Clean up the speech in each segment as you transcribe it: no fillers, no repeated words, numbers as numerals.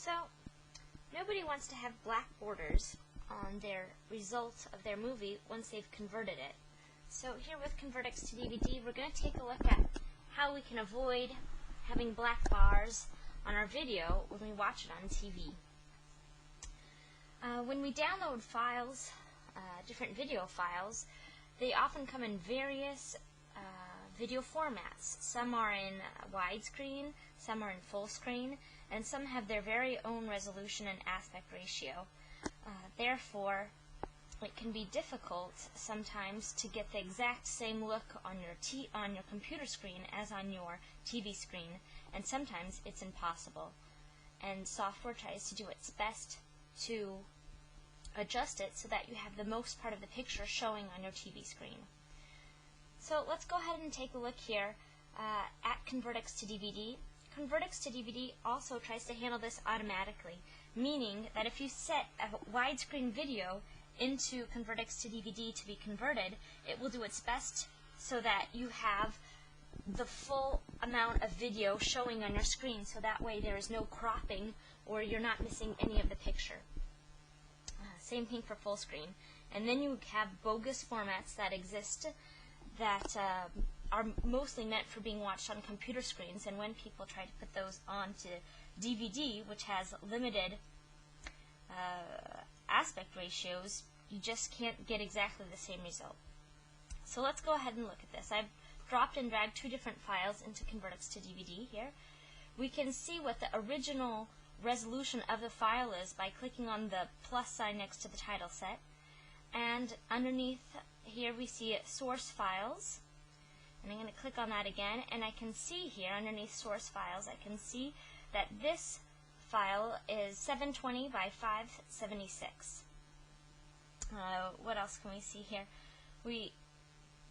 So, nobody wants to have black borders on their result of their movie once they've converted it. So here with ConvertXtoDVD, we're going to take a look at how we can avoid having black bars on our video when we watch it on TV. When we download files, different video files, they often come in various video formats. Some are in widescreen, some are in full screen, and some have their very own resolution and aspect ratio. Therefore, it can be difficult sometimes to get the exact same look on your computer screen as on your TV screen, and sometimes it's impossible. And software tries to do its best to adjust it so that you have the most part of the picture showing on your TV screen. So let's go ahead and take a look here at ConvertXtoDVD. ConvertXtoDVD also tries to handle this automatically, meaning that if you set a widescreen video into ConvertXtoDVD to be converted, it will do its best so that you have the full amount of video showing on your screen, so that way there is no cropping or you're not missing any of the picture. Same thing for full screen. And then you have bogus formats that exist that are mostly meant for being watched on computer screens, and when people try to put those onto DVD, which has limited aspect ratios, you just can't get exactly the same result. So let's go ahead and look at this. I've dropped and dragged two different files into ConvertXtoDVD here. We can see what the original resolution of the file is by clicking on the plus sign next to the title set, and underneath here we see source files, and I'm going to click on that again, and I can see here underneath source files, I can see that this file is 720 by 576. What else can we see here? We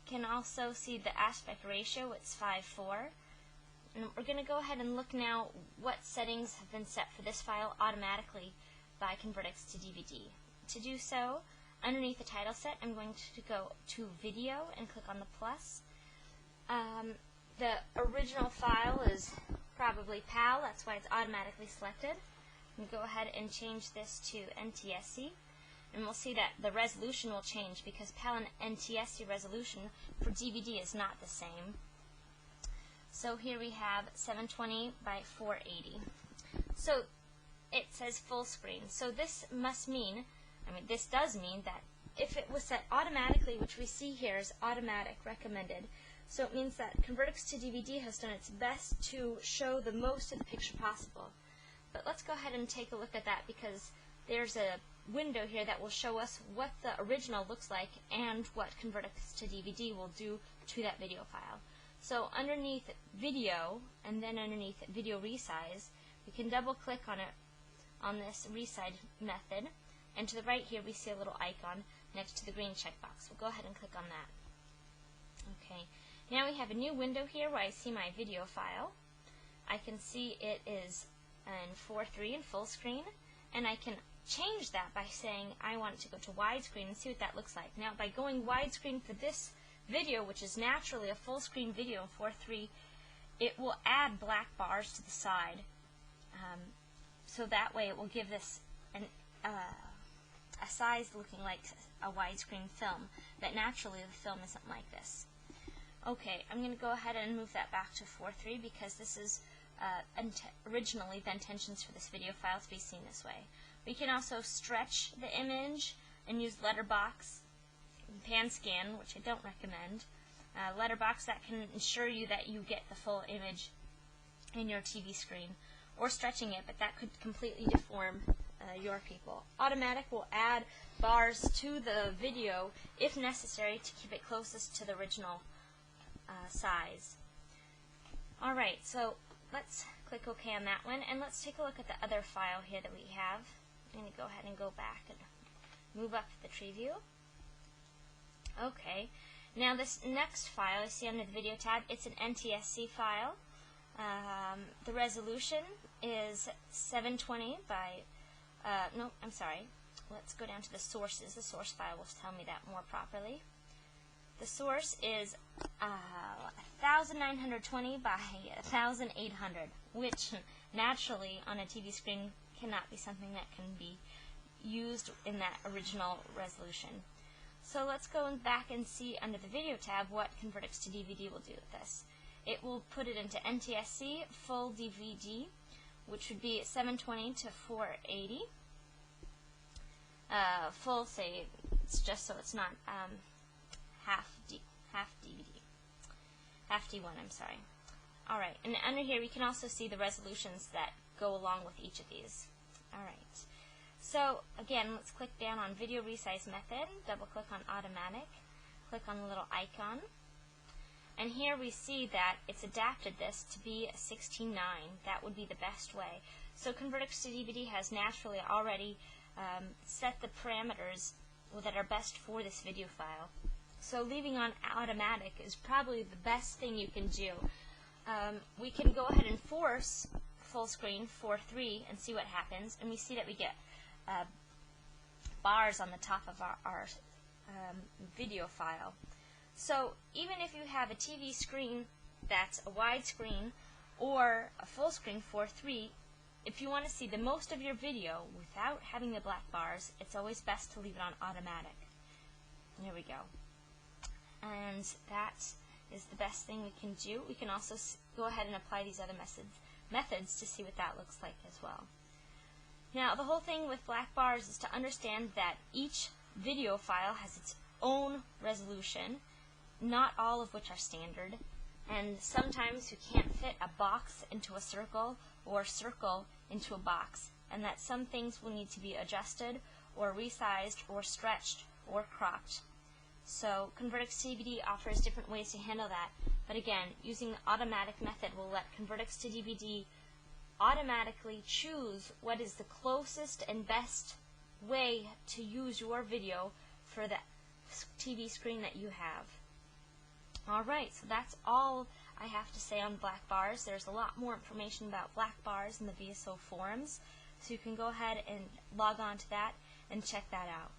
can also see the aspect ratio, it's 5:4. And we're going to go ahead and look now what settings have been set for this file automatically by ConvertXtoDVD. To do so, underneath the title set, I'm going to go to Video and click on the plus. The original file is probably PAL, that's why it's automatically selected. I'm going to go ahead and change this to NTSC, and we'll see that the resolution will change because PAL and NTSC resolution for DVD is not the same. So here we have 720 by 480. So it says full screen. So this must mean, this does mean that if it was set automatically, which we see here is automatic recommended, so it means that ConvertXtoDVD has done its best to show the most of the picture possible. But let's go ahead and take a look at that, because there's a window here that will show us what the original looks like and what ConvertXtoDVD will do to that video file. So underneath video, and then underneath video resize, we can double click on it, on this resize method, and to the right here we see a little icon next to the green checkbox. We'll go ahead and click on that. Okay, now we have a new window here where I see my video file. I can see it is in 4:3 in full screen, and I can change that by saying I want to go to widescreen and see what that looks like. Now by going widescreen for this video, which is naturally a full screen video in 4:3, it will add black bars to the side, so that way it will give this a size looking like a widescreen film, but naturally the film isn't like this. Okay, I'm going to go ahead and move that back to 4:3 because this is originally the intentions for this video file to be seen this way. We can also stretch the image and use letterbox, pan scan, which I don't recommend. Letterbox, that can ensure you that you get the full image in your TV screen, or stretching it, but that could completely deform your people. Automatic will add bars to the video if necessary to keep it closest to the original size. Alright, so let's click OK on that one, and let's take a look at the other file here that we have. I'm going to go ahead and go back and move up the tree view. Okay, now this next file I see under the video tab, it's an NTSC file. The resolution is 720 by, let's go down to the sources. The source file will tell me that more properly. The source is 1920 by 1800, which naturally on a TV screen cannot be something that can be used in that original resolution. So let's go back and see under the Video tab what ConvertXtoDVD will do with this. It will put it into NTSC Full DVD, which would be 720 to 480. Full, say, it's just so it's not half DVD. Half D1, I'm sorry. Alright, and under here we can also see the resolutions that go along with each of these. Alright, so again, let's click down on Video Resize Method, double click on Automatic, click on the little icon, and here we see that it's adapted this to be a 16:9. That would be the best way. So ConvertXtoDVD has naturally already set the parameters that are best for this video file. So leaving on automatic is probably the best thing you can do. We can go ahead and force full screen 4:3 and see what happens, and we see that we get bars on the top of our video file. So even if you have a TV screen that's a widescreen or a full screen 4:3, if you want to see the most of your video without having the black bars, it's always best to leave it on automatic. There we go. And that is the best thing we can do. We can also go ahead and apply these other methods to see what that looks like as well. Now, the whole thing with black bars is to understand that each video file has its own resolution, not all of which are standard, and sometimes you can't fit a box into a circle or circle into a box, and that some things will need to be adjusted or resized or stretched or cropped. So ConvertXtoDVD offers different ways to handle that, but again, using the automatic method will let ConvertXtoDVD automatically choose what is the closest and best way to use your video for the TV screen that you have. Alright, so that's all I have to say on black bars. There's a lot more information about black bars in the VSO forums, so you can go ahead and log on to that and check that out.